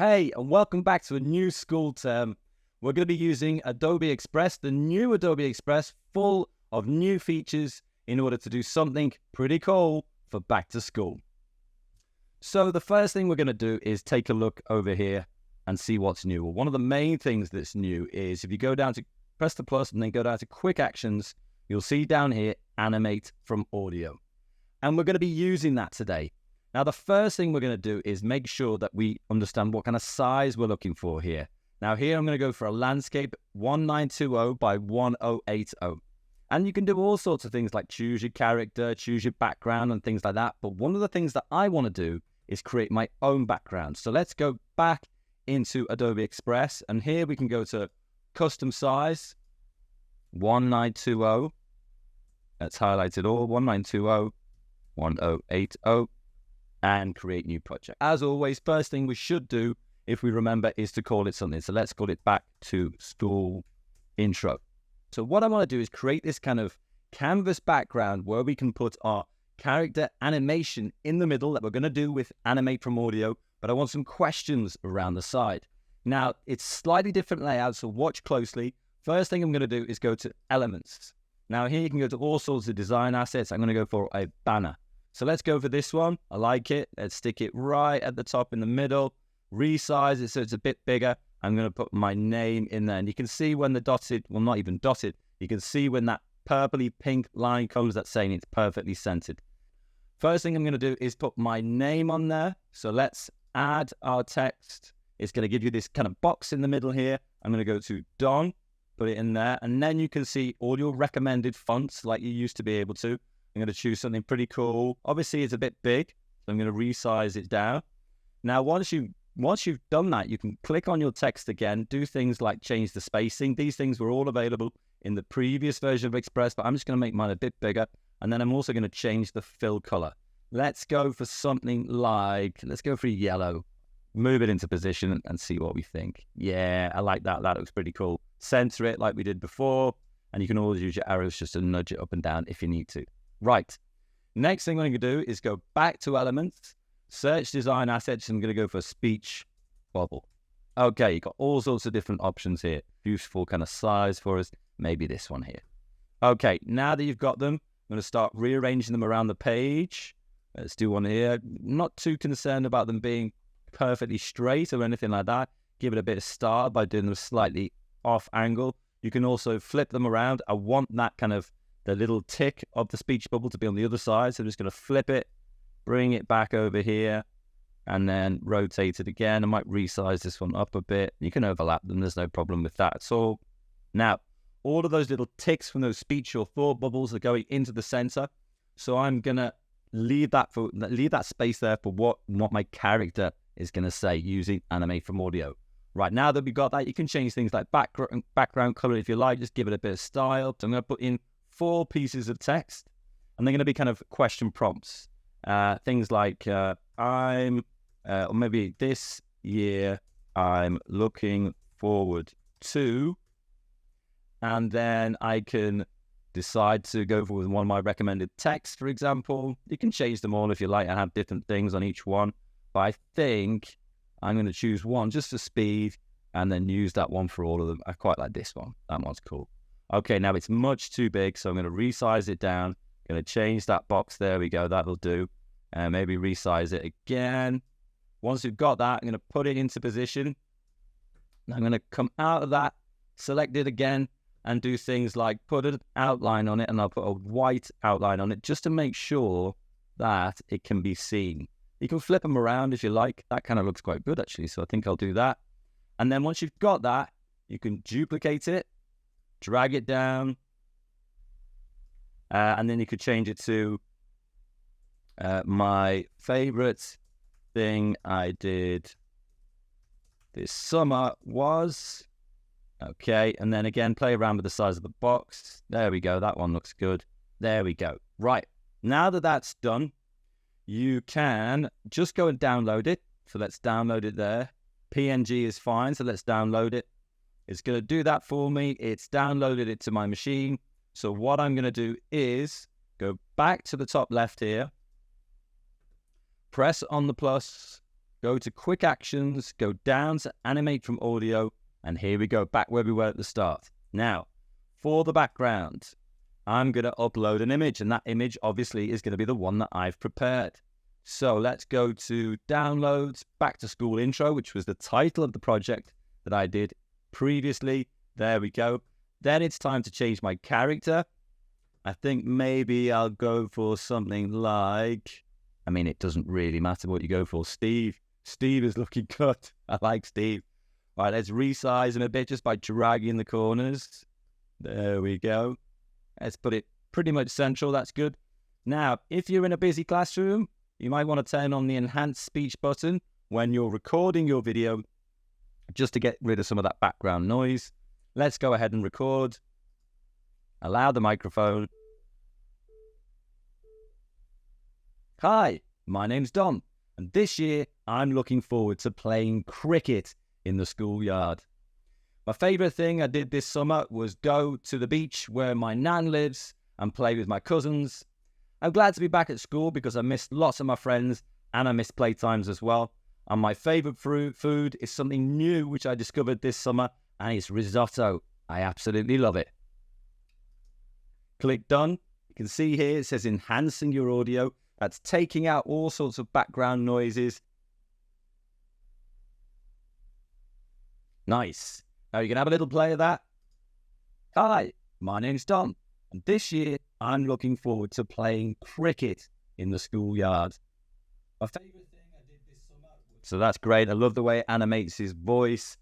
Hey, and welcome back to a new school term. We're going to be using Adobe Express, the new Adobe Express, full of new features in order to do something pretty cool for back to school. So the first thing we're going to do is take a look over here and see what's new. Well, one of the main things that's new is if you go down to press the plus and then go down to quick actions, you'll see down here, animate from audio. And we're going to be using that today. Now, the first thing we're going to do is make sure that we understand what kind of size we're looking for here. Now, here I'm going to go for a landscape 1920 by 1080. And you can do all sorts of things like choose your character, choose your background and things like that. But one of the things that I want to do is create my own background. So let's go back into Adobe Express. And here we can go to custom size 1920. Let's highlight it all, 1920, 1080. And create new project. As always, first thing we should do, if we remember, is to call it something. So let's call it back to school intro. So what I want to do is create this kind of canvas background where we can put our character animation in the middle that we're going to do with Animate from audio, but I want some questions around the side. Now, it's slightly different layout, so watch closely. First thing I'm going to do is go to elements. Now here you can go to all sorts of design assets. I'm going to go for a banner. So let's go for this one. I like it. Let's stick it right at the top in the middle. Resize it so it's a bit bigger. I'm going to put my name in there. And you can see when the dotted, well, not even dotted, you can see when that purpley pink line comes, that's saying it's perfectly centered. First thing I'm going to do is put my name on there. So let's add our text. It's going to give you this kind of box in the middle here. I'm going to go to Don, put it in there. And then you can see all your recommended fonts like you used to be able to. I'm going to choose something pretty cool. Obviously, it's a bit big, so I'm going to resize it down. Now, once you've done that, you can click on your text again, do things like change the spacing. These things were all available in the previous version of Express, but I'm just going to make mine a bit bigger. And then I'm also going to change the fill color. Let's go for something like, let's go for yellow. Move it into position and see what we think. Yeah, I like that. That looks pretty cool. Center it like we did before. And you can always use your arrows just to nudge it up and down if you need to. Right, next thing I'm going to do is go back to elements, search design assets, and I'm going to go for speech bubble. Okay, you've got all sorts of different options here. Useful kind of size for us, maybe this one here. Okay, now that you've got them, I'm going to start rearranging them around the page. Let's do one here. Not too concerned about them being perfectly straight or anything like that. Give it a bit of style by doing them slightly off angle. You can also flip them around. I want that kind of the little tick of the speech bubble to be on the other side. So I'm just going to flip it, bring it back over here, and then rotate it again. I might resize this one up a bit. You can overlap them. There's no problem with that at all. Now, all of those little ticks from those speech or thought bubbles are going into the center. So I'm going to leave that space there for what my character is going to say using Animate from audio. Right, now that we've got that, you can change things like background color if you like. Just give it a bit of style. So I'm going to put in 4 pieces of text, and they're going to be kind of question prompts. Things like, or maybe this year I'm looking forward to, and then I can decide to go for one of my recommended texts, for example. You can change them all if you like and have different things on each one. But I think I'm going to choose one just for speed and then use that one for all of them. I quite like this one. That one's cool. Okay, now it's much too big, so I'm going to resize it down. Going to change that box. There we go. That'll do. And maybe resize it again. Once we've got that, I'm going to put it into position. I'm going to come out of that, select it again, and do things like put an outline on it, and I'll put a white outline on it just to make sure that it can be seen. You can flip them around if you like. That kind of looks quite good, actually, so I think I'll do that. And then once you've got that, you can duplicate it, drag it down, and then you could change it to my favorite thing I did this summer was, okay, and then again, play around with the size of the box. There we go. That one looks good. There we go. Right. Now that that's done, you can just go and download it. So let's download it there. PNG is fine. So let's download it. It's going to do that for me. It's downloaded it to my machine. So what I'm going to do is go back to the top left here, press on the plus, go to quick actions, go down to animate from audio, and here we go, back where we were at the start. Now, for the background, I'm going to upload an image, and that image obviously is going to be the one that I've prepared. So let's go to downloads, back to school intro, which was the title of the project that I did previously. There we go. Then it's time to change my character. I think maybe I'll go for something like, I mean, it doesn't really matter what you go for. Steve. Steve is looking good. I like Steve. All right, let's resize him a bit just by dragging the corners. There we go. Let's put it pretty much central. That's good. Now, if you're in a busy classroom, you might want to turn on the enhanced speech button when you're recording your video just to get rid of some of that background noise. Let's go ahead and record. Allow the microphone. Hi, my name's Don, and this year I'm looking forward to playing cricket in the schoolyard. My favourite thing I did this summer was go to the beach where my nan lives and play with my cousins. I'm glad to be back at school because I missed lots of my friends and I missed playtimes as well. And my favourite food is something new which I discovered this summer, and it's risotto. I absolutely love it. Click done. You can see here it says enhancing your audio. That's taking out all sorts of background noises. Nice. Now you can have a little play of that. Hi, my name's Don, and this year I'm looking forward to playing cricket in the schoolyard. My favourite thing I did this summer was... So that's great. I love the way it animates his voice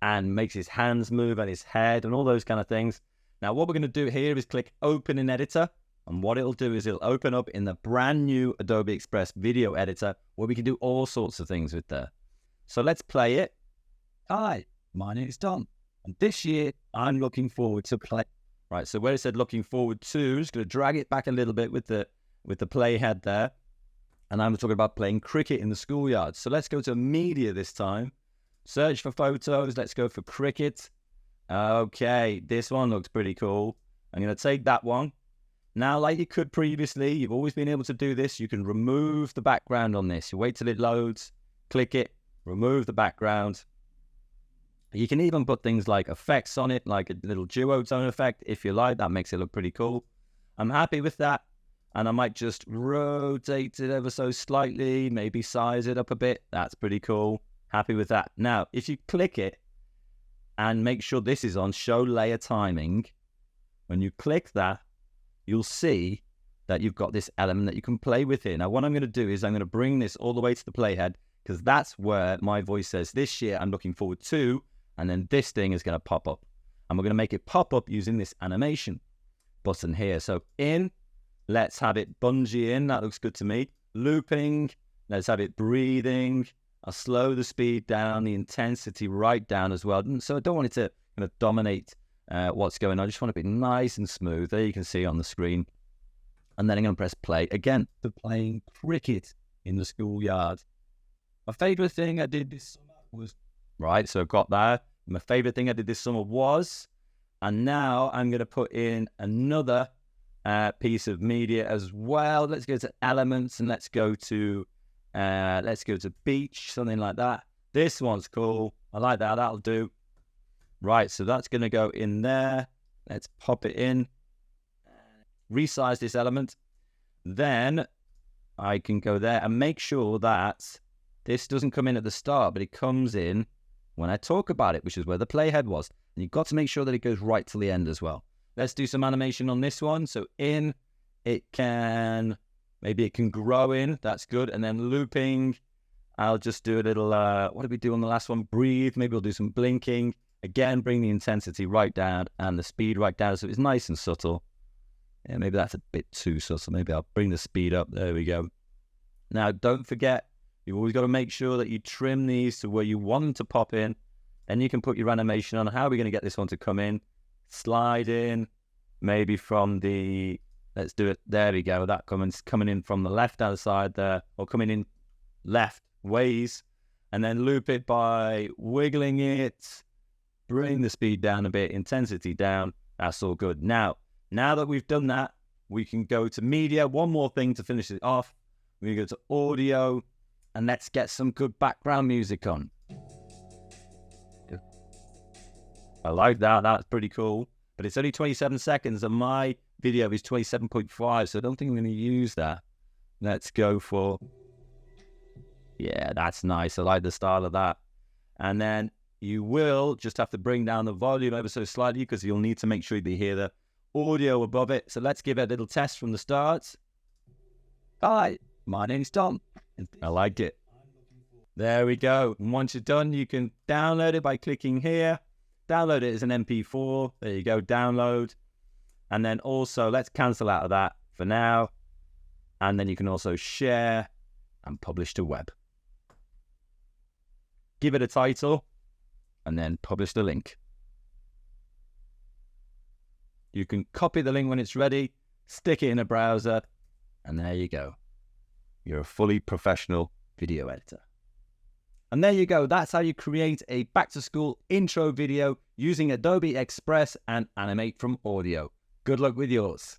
and makes his hands move and his head and all those kind of things. Now what we're going to do here is click Open in Editor, and what it'll do is it'll open up in the brand new Adobe Express video editor where we can do all sorts of things with there. So let's play it. Hi, my name is Don, and this year I'm looking forward to play. Right, so where it said looking forward to, I'm just going to drag it back a little bit with the playhead there, and I'm talking about playing cricket in the schoolyard. So let's go to media this time. Search for photos. Let's go for cricket. Okay, this one looks pretty cool. I'm going to take that one. Now, like you could previously, you've always been able to do this. You can remove the background on this. You wait till it loads, click it, remove the background. You can even put things like effects on it, like a little duotone effect, if you like. That makes it look pretty cool. I'm happy with that. And I might just rotate it ever so slightly, maybe size it up a bit. That's pretty cool. Happy with that. Now, if you click it and make sure this is on show layer timing, when you click that, you'll see that you've got this element that you can play with here. Now, what I'm going to do is I'm going to bring this all the way to the playhead, because that's where my voice says this year I'm looking forward to, and then this thing is going to pop up. And we're going to make it pop up using this animation button here. So in, let's have it bungee in. That looks good to me. Looping, let's have it breathing. I'll slow the speed down, the intensity right down as well. So I don't want it to kind of dominate what's going on. I just want it to be nice and smooth. There you can see on the screen. And then I'm going to press play again for playing cricket in the schoolyard. My favourite thing I did this summer was... Right, so I've got that. My favourite thing I did this summer was... And now I'm going to put in another piece of media as well. Let's go to elements and let's go to beach, something like that. This one's cool. I like that. That'll do. Right, so that's going to go in there. Let's pop it in. Resize this element. Then I can go there and make sure that this doesn't come in at the start, but it comes in when I talk about it, which is where the playhead was. And you've got to make sure that it goes right to the end as well. Let's do some animation on this one. So in, maybe it can grow in. That's good. And then looping, I'll just do a little, what did we do on the last one? Breathe. Maybe we'll do some blinking. Again, bring the intensity right down and the speed right down so it's nice and subtle. Yeah, maybe that's a bit too subtle. Maybe I'll bring the speed up. There we go. Now, don't forget, you've always got to make sure that you trim these to where you want them to pop in. Then you can put your animation on. How are we going to get this one to come in? Slide in, maybe from the... Let's do it. There we go. That coming in from the left-hand side there, or coming in left ways. And then loop it by wiggling it. Bring the speed down a bit, intensity down. That's all good. Now that we've done that, we can go to media. One more thing to finish it off. We go to audio, and let's get some good background music on. I like that. That's pretty cool. But it's only 27 seconds and my video is 27.5, so I don't think I'm going to use that. Let's go for... Yeah, that's nice. I like the style of that. And then you will just have to bring down the volume ever so slightly because you'll need to make sure you hear the audio above it. So let's give it a little test from the start. Hi, my name's Tom. I like it. There we go. And once you're done, you can download it by clicking here. Download it as an MP4. There you go, download. And then also, let's cancel out of that for now. And then you can also share and publish to web. Give it a title and then publish the link. You can copy the link when it's ready, stick it in a browser, and there you go. You're a fully professional video editor. And there you go. That's how you create a back-to-school intro video using Adobe Express and Animate from Audio. Good luck with yours.